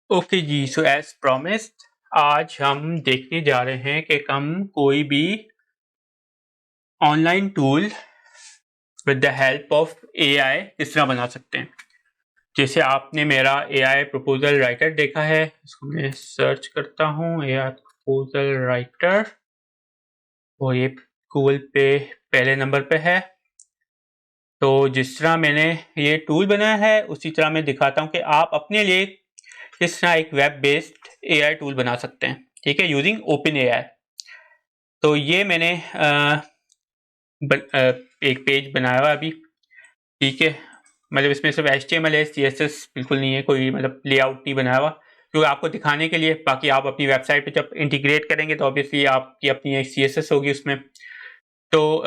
Okay जी, so as promised आज हम देखने जा रहे हैं कि हम कोई भी online tool with the help of AI किस तरह बना सकते हैं। जैसे आपने मेरा एआई प्रपोज़ल राइटर देखा है, इसको मैं सर्च करता हूँ एआई प्रपोज़ल राइटर और ये गूगल पे पहले नंबर पे है। तो जिस तरह मैंने ये टूल बनाया है उसी तरह मैं दिखाता हूँ कि आप अपने लिए किस तरह एक वेब बेस्ड एआई टूल बना सकते हैं, ठीक है, यूजिंग ओपन एआई। तो ये मैंने एक पेज बनाया हुआ अभी, ठीक है, मतलब इसमें सिर्फ HTML है, CSS बिल्कुल नहीं है, कोई मतलब लेआउट नहीं बनाया हुआ, क्योंकि आपको दिखाने के लिए। बाकी आप अपनी वेबसाइट पे जब इंटीग्रेट करेंगे तो ऑब्वियसली आपकी अपनी एक CSS होगी उसमें। तो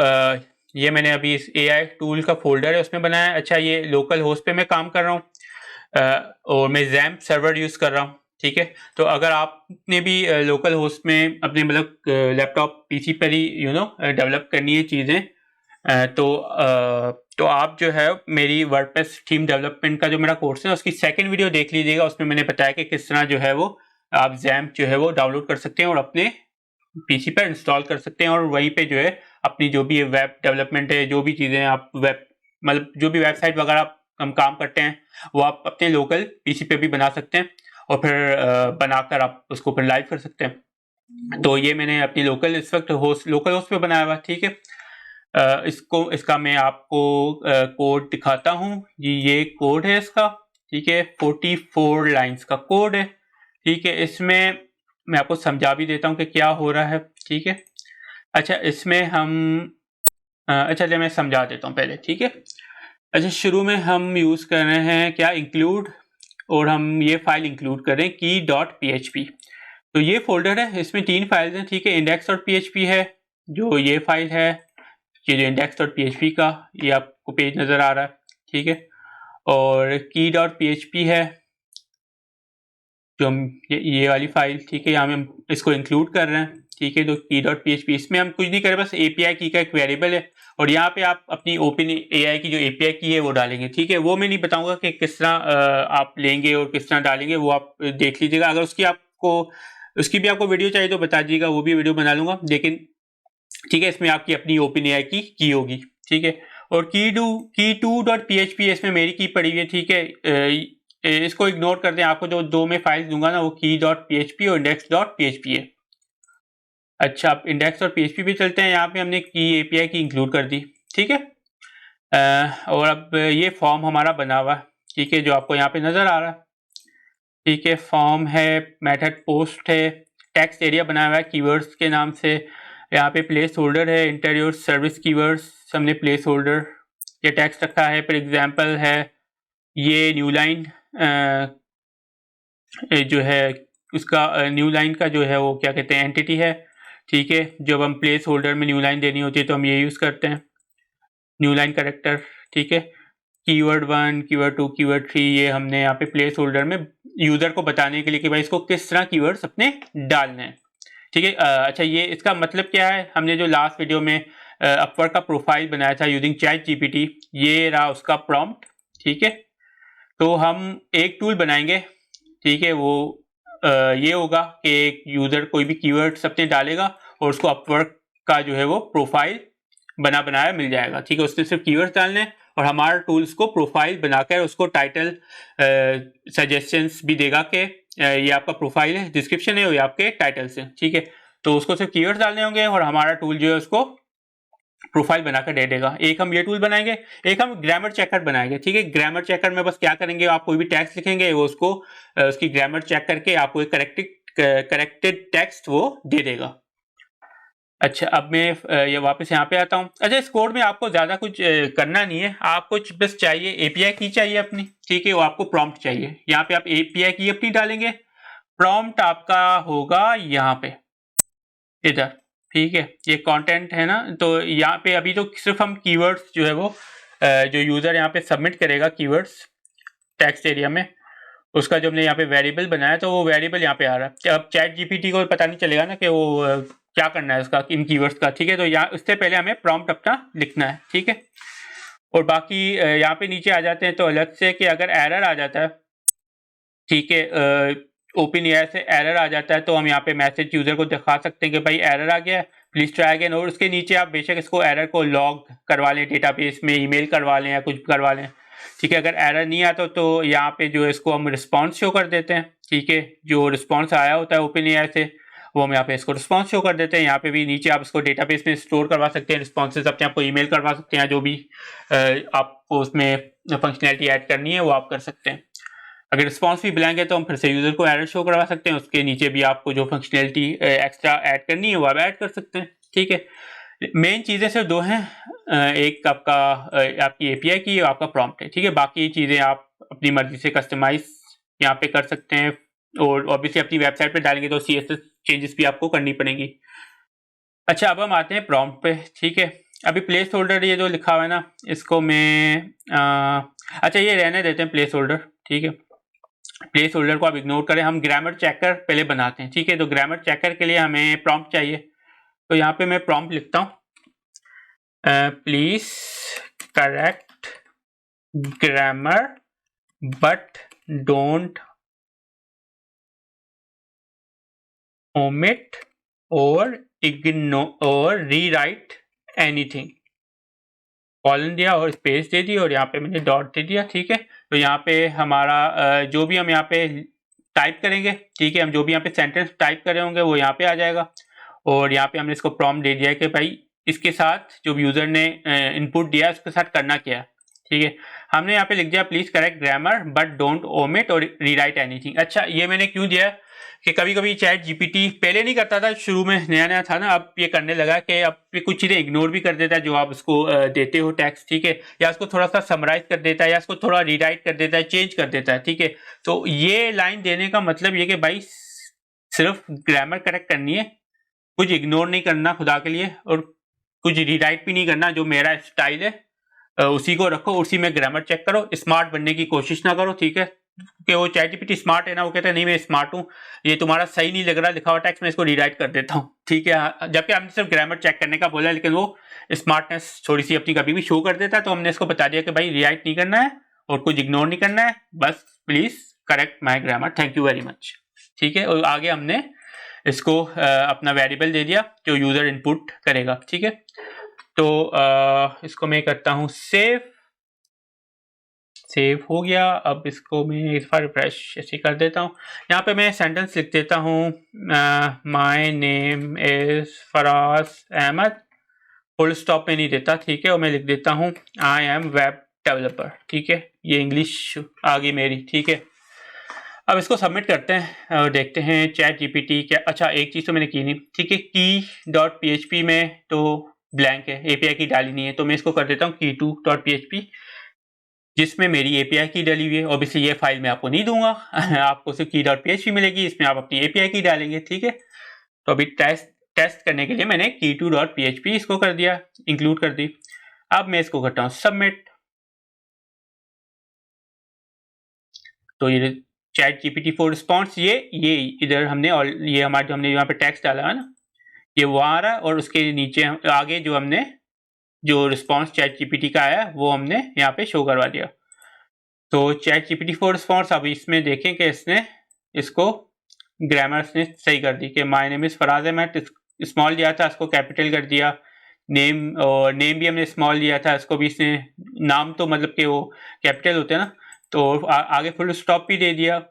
ये मैंने अभी इस AI टूल का फोल्डर है उसमें बनाया है। अच्छा, ये लोकल होस्ट पे मैं काम कर रहा हूँ और मैं XAMPP सर्वर यूज़ कर रहा हूँ, ठीक है। तो अगर आपने भी लोकल होस्ट में अपने मतलब लैपटॉप PC पर ही डेवलप करनी है चीज़ें, तो आप जो है मेरी वर्डप्रेस थीम डेवलपमेंट का जो मेरा कोर्स है उसकी सेकंड वीडियो देख लीजिएगा। उसमें मैंने बताया कि किस तरह जो है वो आप XAMPP जो है वो डाउनलोड कर सकते हैं और अपने पीसी पर इंस्टॉल कर सकते हैं, और वहीं पे जो है अपनी जो भी वेब डेवलपमेंट है, जो भी चीज़ें आप वेब मतलब जो भी वेबसाइट वगैरह हम काम करते हैं वो आप अपने लोकल पीसी पे भी बना सकते हैं और फिर बनाकर आप उसको फिर लाइव कर सकते हैं। तो ये मैंने अपनी लोकल इस वक्त लोकल होस्ट पे बनाया हुआ, ठीक है। इसका मैं आपको कोड दिखाता हूँ। ये कोड है इसका, ठीक है, 44 लाइंस का कोड है, ठीक है। इसमें मैं आपको समझा भी देता हूँ कि क्या हो रहा है, ठीक है। अच्छा, इसमें हम अच्छा चलिए मैं समझा देता हूँ पहले, ठीक है। अच्छा, शुरू में हम यूज़ कर रहे हैं क्या, इंक्लूड, और हम ये फाइल इंक्लूड करें key.php। तो ये फोल्डर है, इसमें 3 फाइल्स हैं, ठीक है। index.php है, जो ये फाइल है, ये जो index.php का ये आपको पेज नज़र आ रहा है, ठीक है। और key.php है जो हम ये वाली फाइल, ठीक है, यहाँ में हम इसको इंक्लूड कर रहे हैं, ठीक है। तो key.php इसमें हम कुछ नहीं करें, बस API की का एक वेरिएबल है, और यहाँ पे आप अपनी ओपन AI की जो API की है वो डालेंगे, ठीक है। वो मैं नहीं बताऊंगा कि किस तरह आप लेंगे और किस तरह डालेंगे, वो आप देख लीजिएगा। अगर उसकी भी आपको वीडियो चाहिए तो बता दीजिएगा, वो भी वीडियो बना लूंगा, लेकिन ठीक है, इसमें आपकी अपनी ओपन AI की होगी, ठीक है। और key2.php इसमें मेरी की पड़ी हुई है, ठीक है। इसको इग्नोर कर दें, आपको जो दो में फाइल्स दूंगा ना वो key.php और index.php है। अच्छा, आप index.php भी चलते हैं, यहाँ पे हमने की API की इंक्लूड कर दी, ठीक है। और अब ये फॉर्म हमारा बना हुआ, ठीक है, जो आपको यहाँ पे नजर आ रहा है, ठीक है। फॉर्म है, मेथड पोस्ट है, टेक्स्ट एरिया बनाया हुआ है कीवर्ड्स के नाम से, यहाँ पे प्लेस होल्डर है, इंटीरियर सर्विस कीवर्ड्स, हमने प्लेस होल्डर ये टेक्स्ट रखा है। फिर एग्जांपल है, ये न्यू लाइन जो है उसका न्यू लाइन का जो है वो क्या कहते हैं, एंटिटी है, ठीक है। जब हम प्लेस होल्डर में न्यू लाइन देनी होती है तो हम ये यूज़ करते हैं, न्यू लाइन करेक्टर, ठीक है। कीवर्ड 1, कीवर्ड 2, कीवर्ड 3 ये हमने यहाँ पे प्लेस होल्डर में यूज़र को बताने के लिए कि भाई इसको किस तरह कीवर्ड्स अपने डालने हैं, ठीक है। अच्छा, ये इसका मतलब क्या है, हमने जो लास्ट वीडियो में अपवर्क का प्रोफाइल बनाया था यूजिंग चैट जीपीटी, ये रहा उसका प्रॉम्प्ट, ठीक है। तो हम एक टूल बनाएंगे, ठीक है, वो ये होगा कि एक यूज़र कोई भी कीवर्ड्स अपने डालेगा और उसको अपवर्क का जो है वो प्रोफाइल बनाया मिल जाएगा, ठीक है। उसने सिर्फ कीवर्ड्स डालने हैं और हमारा टूल उसको प्रोफाइल बनाकर उसको टाइटल सजेशंस भी देगा कि ये आपका प्रोफाइल है, डिस्क्रिप्शन है, और ये आपके टाइटल्स हैं, ठीक है। तो उसको सिर्फ कीवर्ड्स डालने होंगे और हमारा टूल जो है उसको प्रोफाइल बनाकर दे देगा। एक हम ये टूल बनाएंगे, एक हम ग्रामर चेकर बनाएंगे, ठीक है। ग्रामर चेकर में बस क्या करेंगे, आप कोई भी टेक्स्ट लिखेंगे वो उसको उसकी ग्रामर चेक करके आपको एक करेक्टेड टेक्स्ट वो दे देगा। अच्छा, अब मैं ये वापस यहाँ पे आता हूँ। अच्छा, इस कोड में आपको ज़्यादा कुछ करना नहीं है, आप कुछ बस चाहिए API की चाहिए अपनी, ठीक है, वो आपको प्रॉम्प्ट चाहिए। यहाँ पे आप API की अपनी डालेंगे, प्रॉम्प्ट आपका होगा यहाँ पे इधर, ठीक है। ये कंटेंट है ना, तो यहाँ पे अभी तो सिर्फ हम कीवर्ड्स जो है वो जो यूज़र यहाँ पे सबमिट करेगा कीवर्ड्स टेक्स्ट एरिया में, उसका जो हमने यहाँ पे वेरिएबल बनाया तो वो वेरिएबल यहाँ पे आ रहा है। अब चैट जीपीटी को पता नहीं चलेगा ना कि वो क्या करना है उसका इन कीवर्ड्स का, ठीक है। तो यहाँ उससे पहले हमें प्रॉम्प्ट अपना लिखना है, ठीक है। और बाकी यहाँ पे नीचे आ जाते हैं तो अलग से कि अगर एरर आ जाता है, ठीक है, ओपन एआई से एरर आ जाता है तो हम यहाँ पे मैसेज यूज़र को दिखा सकते हैं कि भाई एरर आ गया है, प्लीज़ ट्राई अगेन। और उसके नीचे आप बेशक इसको एरर को लॉग करवा लें डेटाबेस में, ईमेल करवा लें या कुछ करवा लें, ठीक है। अगर एरर नहीं आता तो यहाँ पे जो है इसको हम रिस्पॉन्स शो कर देते हैं, ठीक है। जो रिस्पॉन्स आया होता है ओपन एआई से वो हम यहाँ पे इसको रिस्पॉन्स शो कर देते हैं। यहाँ पे भी नीचे आप इसको डेटाबेस में स्टोर करवा सकते हैं रिस्पॉन्सेज, अपने आपको ईमेल करवा सकते हैं, जो भी आपको उसमें फंक्शनैलिटी ऐड करनी है वो आप कर सकते हैं। अगर रिस्पॉन्स भी ब्लैंक है तो हम फिर से यूज़र को एरर शो करवा सकते हैं, उसके नीचे भी आपको जो फंक्शनैलिटी एक्स्ट्रा ऐड करनी है वो आप ऐड कर सकते हैं, ठीक है। मेन चीज़ें सिर्फ दो हैं, एक आपका आपकी एपीआई की और आपका प्रॉम्प्ट है, ठीक है। बाकी चीज़ें आप अपनी मर्जी से कस्टमाइज यहाँ पे कर सकते हैं, और ऑब्वियसली अपनी वेबसाइट पे डालेंगे तो सीएसएस चेंजेस भी आपको करनी पड़ेंगी। अच्छा, अब हम आते हैं प्रॉम्प्ट पे, ठीक है। अभी प्लेस होल्डर ये जो लिखा हुआ है ना, इसको मैं अच्छा ये रहने देते हैं प्लेस होल्डर, ठीक है। प्लेस होल्डर को आप इग्नोर करें, हम ग्रामर चेकर पहले बनाते हैं, ठीक है। तो ग्रामर चेकर के लिए हमें प्रॉम्प्ट चाहिए, तो यहाँ पे मैं प्रॉम्प्ट लिखता हूँ, please correct grammar but don't omit और इग्नोर और रीराइट एनीथिंग। कॉलन दिया और स्पेस दे दी और यहाँ पे मैंने डॉट दे दिया, ठीक है। तो यहाँ पे हमारा जो भी हम यहाँ पे टाइप करेंगे, ठीक है, हम जो भी यहाँ पे सेंटेंस टाइप करे होंगे वो यहाँ पे आ जाएगा। और यहाँ पे हमने इसको प्रॉम्प्ट दे दिया है कि भाई इसके साथ जो यूजर ने इनपुट दिया उसके साथ करना क्या है, ठीक है। हमने यहाँ पे लिख दिया please correct grammar but don't omit और रीराइट एनीथिंग। अच्छा, ये मैंने क्यों दिया कि कभी कभी चैट जीपीटी पहले नहीं करता था, शुरू में नया नया था ना, अब ये करने लगा कि अब ये कुछ चीज़ें इग्नोर भी कर देता है जो आप उसको देते हो टेक्स्ट, ठीक है, या उसको थोड़ा सा समराइज कर देता है या उसको थोड़ा रीराइट कर देता है, चेंज कर देता है, ठीक है। तो ये लाइन देने का मतलब ये कि भाई सिर्फ ग्रामर करेक्ट करनी है, कुछ इग्नोर नहीं करना खुदा के लिए, और कुछ रीराइट भी नहीं करना, जो मेरा स्टाइल है उसी को रखो, उसी में ग्रामर चेक करो, स्मार्ट बनने की कोशिश ना करो, ठीक है। कि वो चैट जीपीटी स्मार्ट है ना, वो कहते हैं नहीं मैं स्मार्ट हूँ, ये तुम्हारा सही नहीं लग रहा लिखा हुआ टेक्स्ट, मैं इसको रीराइट कर देता हूँ, ठीक है। जबकि हमने सिर्फ ग्रामर चेक करने का बोला, लेकिन वो स्मार्टनेस थोड़ी सी अपनी कभी भी शो कर देता है, तो हमने इसको बता दिया कि भाई रीराइट नहीं करना है और कुछ इग्नोर नहीं करना है, बस please correct my grammar, thank you very much, ठीक है। और आगे हमने इसको अपना वेरिएबल दे दिया जो यूजर इनपुट करेगा, ठीक है। तो इसको मैं करता हूँ सेव हो गया। अब इसको मैं इस बार रिफ्रेश ऐसे कर देता हूँ। यहाँ पे मैं सेंटेंस लिख देता हूँ, my name is Faraz Ahmad, full stop में नहीं देता, ठीक है। और मैं लिख देता हूँ आई एम वेब डेवलपर, ठीक है। ये इंग्लिश आ गई मेरी, ठीक है। अब इसको सबमिट करते हैं और देखते हैं चैट जीपीटी क्या। अच्छा, एक चीज़ तो मैंने की नहीं, ठीक है। key.php में तो ब्लैंक है, एपीआई की डाली नहीं है, तो मैं इसको कर देता हूँ key2.php, जिसमें मेरी एपीआई की डाली हुई है। ऑब्वियसली ये फाइल मैं आपको नहीं दूंगा आपको सिर्फ key.php मिलेगी, इसमें आप अपनी एपीआई की डालेंगे, ठीक है। तो अभी टेस्ट करने के लिए मैंने key2.php इसको कर दिया, इंक्लूड कर दी। अब मैं इसको करता हूँ सबमिट। तो ये चैट जीपीटी फॉर रिस्पॉन्स, ये इधर हमने, और ये हमारे जो हमने यहाँ पे टेक्स्ट डाला है ना, ये वो आ रहा है, और उसके नीचे आगे जो हमने जो रिस्पॉन्स चैट जीपीटी का आया वो हमने यहाँ पे शो करवा दिया। तो चैट जीपीटी फॉर रिस्पॉन्स, अब इसमें देखें कि इसने इसको ग्रामर ने सही कर दी कि my name is Faraz Ahmad, small दिया था इसको कैपिटल कर दिया, नेम और नेम भी हमने स्मॉल दिया था, इसको भी इसने नाम तो मतलब कि वो कैपिटल होते हैं ना, तो आगे फुल स्टॉप भी दे दिया,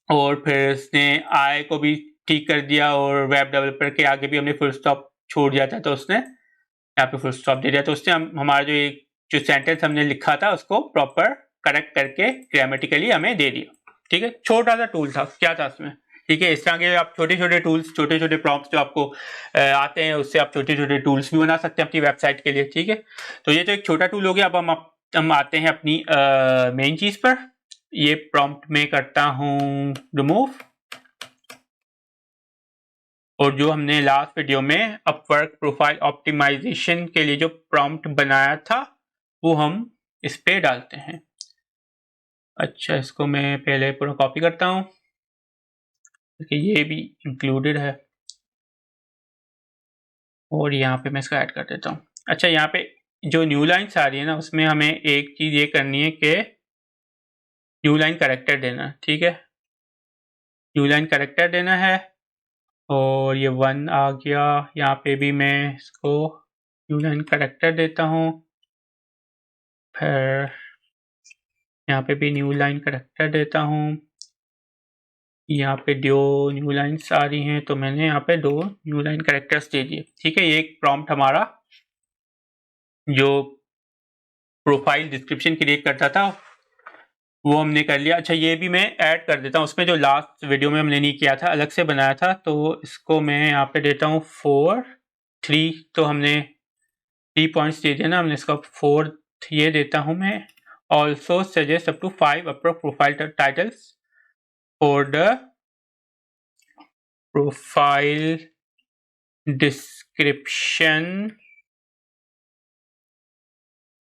और फिर इसने आई को भी ठीक कर दिया, और वेब डेवलपर के आगे भी हमने फुल स्टॉप छोड़ दिया था, तो उसने यहाँ पे फुल स्टॉप दे दिया। तो उसने हमारा जो सेंटेंस हमने लिखा था उसको प्रॉपर करेक्ट करके ग्रामेटिकली हमें दे दिया, ठीक है। छोटा सा टूल था, क्या था उसमें, ठीक है। इस तरह के आप छोटे छोटे टूल्स, छोटे छोटे प्रॉम्प्ट्स जो आपको आते हैं, उससे आप छोटे छोटे टूल्स भी बना सकते हैं अपनी वेबसाइट के लिए, ठीक है। तो ये तो एक छोटा टूल हो गया। अब हम आते हैं अपनी मेन चीज पर। ये प्रॉम्प्ट में करता हूँ रिमूव, और जो हमने लास्ट वीडियो में अपवर्क प्रोफाइल ऑप्टिमाइजेशन के लिए जो प्रॉम्प्ट बनाया था वो हम इस पे डालते हैं। अच्छा, इसको मैं पहले पूरा कॉपी करता हूँ क्योंकि ये भी इंक्लूडेड है, और यहाँ पे मैं इसका ऐड कर देता हूँ। अच्छा, यहाँ पे जो न्यू लाइन्स आ रही है ना, उसमें हमें एक चीज़ ये करनी है कि न्यू लाइन करेक्टर देना है, ठीक है। न्यू लाइन कैरेक्टर देना है और ये 1 आ गया। यहाँ पे भी मैं इसको न्यू लाइन कैरेक्टर देता हूँ, फिर यहाँ पे भी न्यू लाइन कैरेक्टर देता हूँ। यहाँ पे 2 न्यू लाइन्स आ रही हैं तो मैंने यहाँ पे 2 न्यू लाइन कैरेक्टर्स दे दिए। ठीक है, ये एक प्रॉम्प्ट हमारा जो प्रोफाइल डिस्क्रिप्शन क्रिएट करता था वो हमने कर लिया। अच्छा, ये भी मैं ऐड कर देता हूँ उसमें, जो लास्ट वीडियो में हमने नहीं किया था, अलग से बनाया था, तो इसको मैं यहाँ पे देता हूँ 4 3। तो हमने 3 पॉइंट्स दे दिया ना हमने, इसका 4 ये देता हूँ मैं। Also suggest up to 5 upper profile titles for the profile description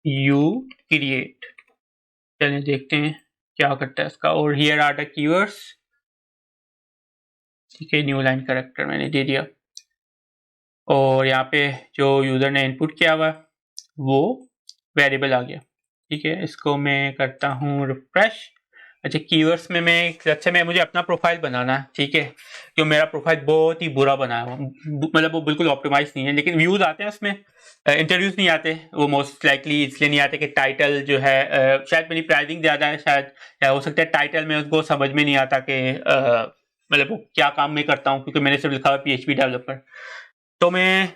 you create. चलिए देखते हैं क्या करता है इसका। और हियर आर द कीवर्ड्स। ठीक है, न्यू लाइन कैरेक्टर मैंने दे दिया और यहाँ पे जो यूज़र ने इनपुट किया हुआ वो वेरिएबल आ गया। ठीक है, इसको मैं करता हूँ रिफ्रेश। अच्छा, कीवर्ड्स में मैं मुझे अपना प्रोफाइल बनाना है। ठीक है, जो मेरा प्रोफाइल बहुत ही बुरा बनाया हुआ, मतलब वो बिल्कुल ऑप्टिमाइज नहीं है, लेकिन व्यूज़ आते हैं उसमें, इंटरव्यूज़ नहीं आते। वो मोस्ट लाइकली इसलिए नहीं आते कि टाइटल जो है शायद मेरी प्राइसिंग ज़्यादा है, शायद या हो सकता है टाइटल में उसको समझ में नहीं आता कि मतलब वो क्या काम मैं करता हूँ, क्योंकि मैंने सिर्फ लिखा हुआ PHP डेवलपर। तो मैं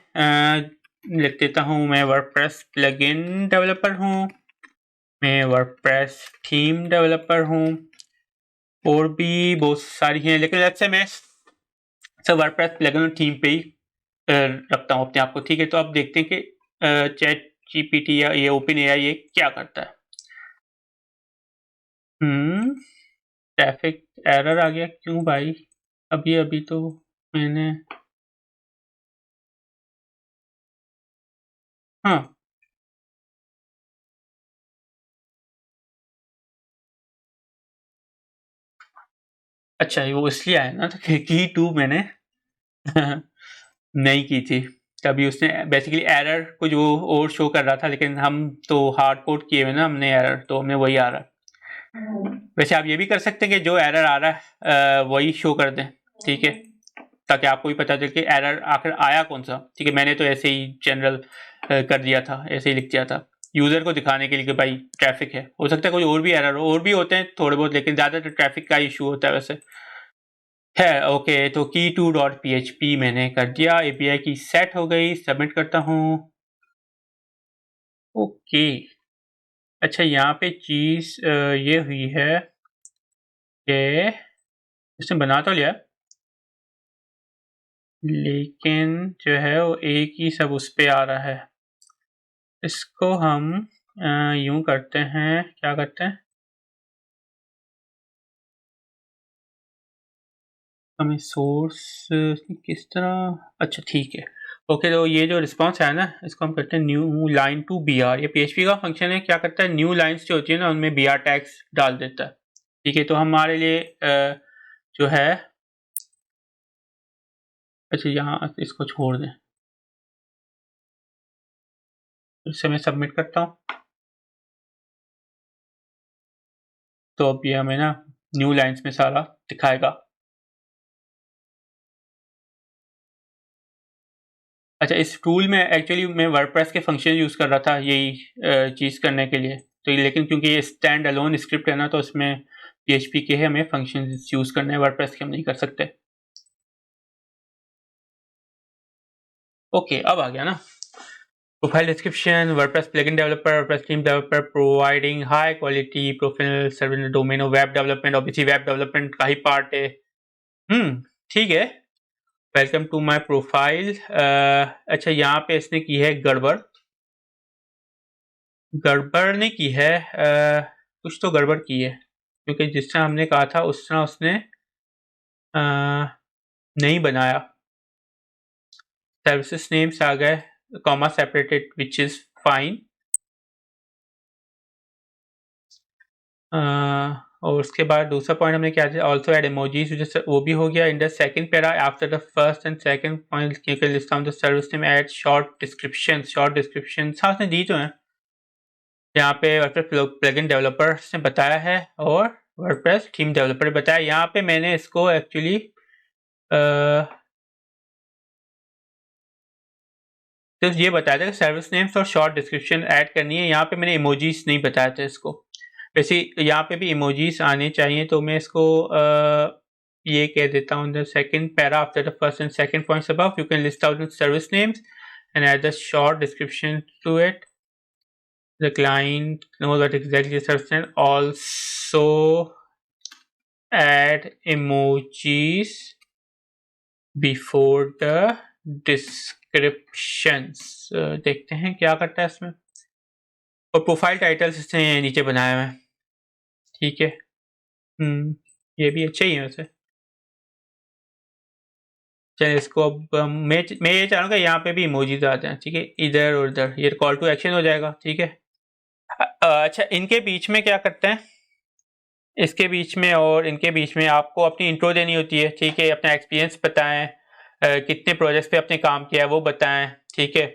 लिख देता हूँ मैं वर्डप्रेस प्लगइन डेवलपर हूँ, मैं वर्डप्रेस थीम डेवलपर हूँ, और भी बहुत सारी हैं, लेकिन अच्छे मैं सब वर्डप्रेस प्लगइन और थीम पे ही रखता हूँ अपने आप को। ठीक है, तो अब देखते हैं कि चैट GPT या ये OpenAI ये क्या करता है। ट्रैफिक एरर आ गया, क्यों भाई? अभी तो मैंने हाँ, अच्छा वो इसलिए आया ना, तो की 2 मैंने नहीं की थी, तभी उसने बेसिकली एरर कुछ वो और शो कर रहा था, लेकिन हम तो हार्ड कोड किए हुए ना हमने एरर, तो हमें वही आ रहा है। वैसे आप ये भी कर सकते हैं कि जो एरर आ रहा है वही शो कर दें। ठीक है, ताकि आपको भी पता चले कि एरर आखिर आया कौन सा। ठीक है, मैंने तो ऐसे ही जनरल कर दिया था, ऐसे ही लिख दिया था यूज़र को दिखाने के लिए कि भाई ट्रैफिक है। हो सकता है कोई और भी एरर हो, और भी होते हैं थोड़े बहुत, लेकिन ज़्यादातर ट्रैफिक का इशू होता है वैसे है। ओके, तो key2.php मैंने कर दिया, API की सेट हो गई, सबमिट करता हूँ। ओके, अच्छा यहाँ पे चीज़ ये हुई है कि इसने बना तो लिया, लेकिन जो है वो एक ही सब उस पे आ रहा है। इसको हम यूं करते हैं, क्या करते हैं, हमें सोर्स किस तरह, अच्छा ठीक है। ओके, तो ये जो रिस्पॉन्स है ना, इसको हम करते हैं न्यू लाइन टू BR। ये PHP का फंक्शन है, क्या करता है, न्यू लाइन्स जो होती है ना उनमें BR टैग्स डाल देता है। ठीक है, तो हमारे लिए जो है, अच्छा यहाँ इसको छोड़ दें, इससे मैं सबमिट करता हूँ। तो अब ये हमें ना न्यू लाइन्स में सारा दिखाएगा। अच्छा, इस टूल में एक्चुअली मैं वर्डप्रेस के फंक्शन यूज़ कर रहा था यही चीज़ करने के लिए, तो लेकिन क्योंकि ये स्टैंड अलोन स्क्रिप्ट है ना, तो इसमें PHP के हमें फंक्शन यूज़ करने हैं, वर्डप्रेस के हम नहीं कर सकते। ओके, अब आ गया ना profile description, WordPress plugin developer, WordPress theme developer, providing high quality professional service in the domain of web development. Obviously web development का ही पार्ट है। ठीक है, वेलकम टू माय प्रोफाइल। अच्छा, यहाँ पे इसने की है गड़बड़, गड़बड़ नहीं की है, कुछ तो गड़बड़ की है, क्योंकि जिस तरह हमने कहा था उस तरह उसने नहीं बनाया। सर्विसेज नेम्स आ गए comma separated, which is fine. और उसके बाद दूसरा पॉइंट हमने क्या था, ऑल्सो एड इमोजीज, वो भी हो गया in the second para after the first and second point, क्योंकि list of the service name and short description. हाँ उसने दी तो है यहाँ पे प्लगइन डेवलपर ने बताया है, और वर्डप्रेस थीम डेवलपर बताया। यहाँ पे मैंने इसको एक्चुअली तो ये बताया था कि सर्विस नेम्स और शॉर्ट डिस्क्रिप्शन ऐड करनी है। यहाँ पे मैंने इमोजीज नहीं बताया था इसको, वैसे यहाँ पे भी इमोजीज आने चाहिए, तो मैं इसको ये कह देता हूँ, the second para after the first and second points above you can list out service names and add the short description to it. The client knows what exactly is service name. Also add emojis before the descriptions. देखते हैं क्या करता है इसमें। और profile titles इसने नीचे बनाया हुआ है, ठीक है। ये भी अच्छा ही है वैसे। चलिए इसको अब मैं ये चाह रहा हूँ कि यहाँ पे भी इमोजीज आते हैं, ठीक है, इधर और इधर, ये कॉल टू एक्शन हो जाएगा, ठीक है। अच्छा, इनके बीच में क्या करते हैं, इसके बीच में और इनके बीच में आपको अपनी इंट्रो देनी होती है, ठीक है, अपना एक्सपीरियंस बताएं, कितने प्रोजेक्ट्स पे आपने काम किया है वो बताएं, ठीक है,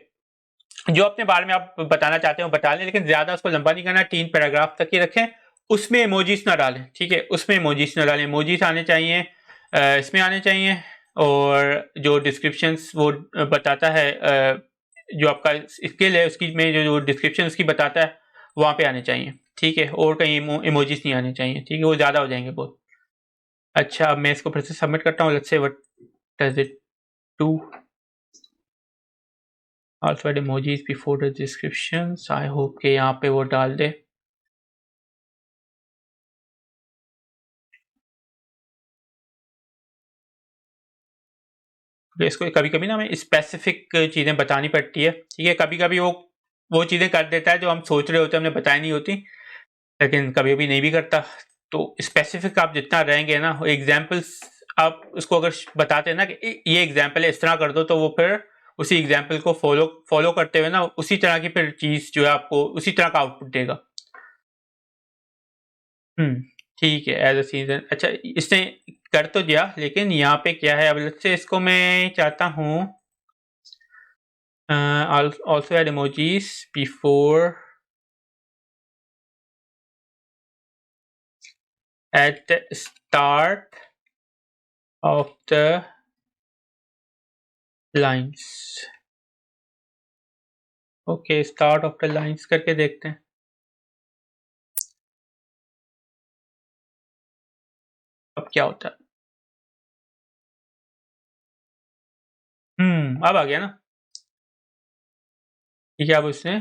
जो अपने बारे में आप बताना चाहते हो बता लें, लेकिन ज़्यादा उसको लंबा नहीं करना, 3 पैराग्राफ तक ही रखें, उसमें इमोजीज ना डालें, ठीक है, उसमें इमोजीज ना डालें, इमोजीज आने चाहिए, इसमें आने चाहिए, और जो डिस्क्रिप्शंस वो बताता है, जो आपका स्किल है उसकी में जो डिस्क्रिप्शन उसकी बताता है वहाँ पे आने चाहिए, ठीक है, और कहीं इमोजीज नहीं आने चाहिए, ठीक है, वो ज़्यादा हो जाएंगे बहुत। अच्छा, अब मैं इसको फिर से सबमिट करता हूँ। Let's say what does it do. Also add emojis before the descriptions. I hope कि यहाँ पे वो डाल दे। इसको कभी कभी ना हमें स्पेसिफिक चीज़ें बतानी पड़ती है, ठीक है, कभी कभी वो चीज़ें कर देता है जो हम सोच रहे होते हैं, हमने बताई नहीं होती, लेकिन कभी कभी नहीं भी करता। तो स्पेसिफिक आप जितना रहेंगे ना, एग्जाम्पल्स आप उसको अगर बताते हैं ना कि ये एग्जाम्पल है, इस तरह कर दो, तो वो फिर उसी एग्जाम्पल को फॉलो करते हुए ना उसी तरह की फिर चीज़ जो है आपको उसी तरह का आउटपुट देगा। ठीक है, एज अ सीजन। अच्छा, इसने कर तो दिया, लेकिन यहाँ पे क्या है, अब से इसको मैं चाहता हूँ also add emojis before at the start of the lines। Okay, start of the lines करके देखते हैं। अब क्या होता है। अब आ गया ना, ठीक है। अब उसने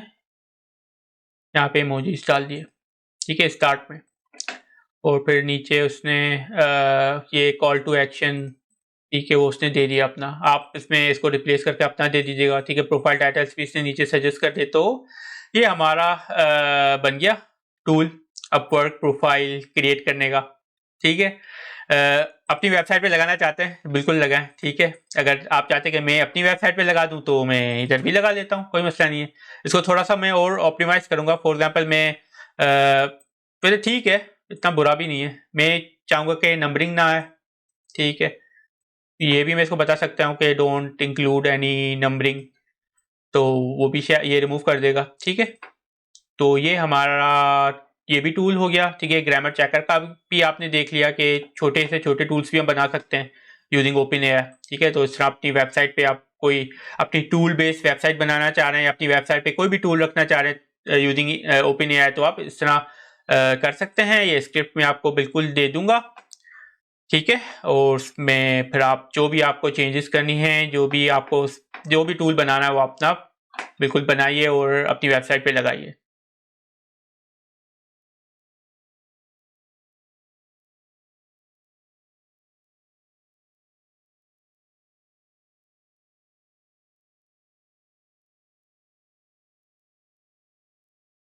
यहाँ पे इमोजीज डाल दिए, ठीक है, स्टार्ट में, और फिर नीचे उसने ये कॉल टू एक्शन, ठीक है, वो उसने दे दिया अपना। आप इसमें इसको रिप्लेस करके अपना दे दीजिएगा, ठीक है। प्रोफाइल टाइटल्स भी इसने नीचे सजेस्ट कर दे। तो ये हमारा बन गया टूल अपवर्क प्रोफाइल क्रिएट करने का, ठीक है। अपनी वेबसाइट पे लगाना चाहते हैं, बिल्कुल लगाएं, ठीक है। अगर आप चाहते हैं कि मैं अपनी वेबसाइट पे लगा दूं, तो मैं इधर भी लगा लेता हूं, कोई मसला नहीं है। इसको थोड़ा सा मैं और ऑप्टिमाइज करूंगा। फॉर एग्जांपल मैं वैसे ठीक है, इतना बुरा भी नहीं है। मैं चाहूँगा कि नंबरिंग ना आए, ठीक है। ये भी मैं इसको बता सकता हूँ कि डोंट इंक्लूड एनी नंबरिंग, तो वो भी ये रिमूव कर देगा, ठीक है। तो ये हमारा ये भी टूल हो गया, ठीक है। ग्रामर चेकर का भी आपने देख लिया कि छोटे से छोटे टूल्स भी हम बना सकते हैं यूजिंग ओपनएआई, ठीक है। तो इस तरह अपनी वेबसाइट पे आप कोई अपनी टूल बेस्ड वेबसाइट बनाना चाह रहे हैं, अपनी वेबसाइट पे कोई भी टूल रखना चाह रहे हैं यूजिंग ओपनएआई, तो आप इस तरह कर सकते हैं। ये स्क्रिप्ट में आपको बिल्कुल दे दूंगा, ठीक है। और उसमें फिर आप जो भी आपको चेंजेस करनी है, जो भी टूल बनाना है, वो अपना बिल्कुल बनाइए और अपनी वेबसाइट पे लगाइए।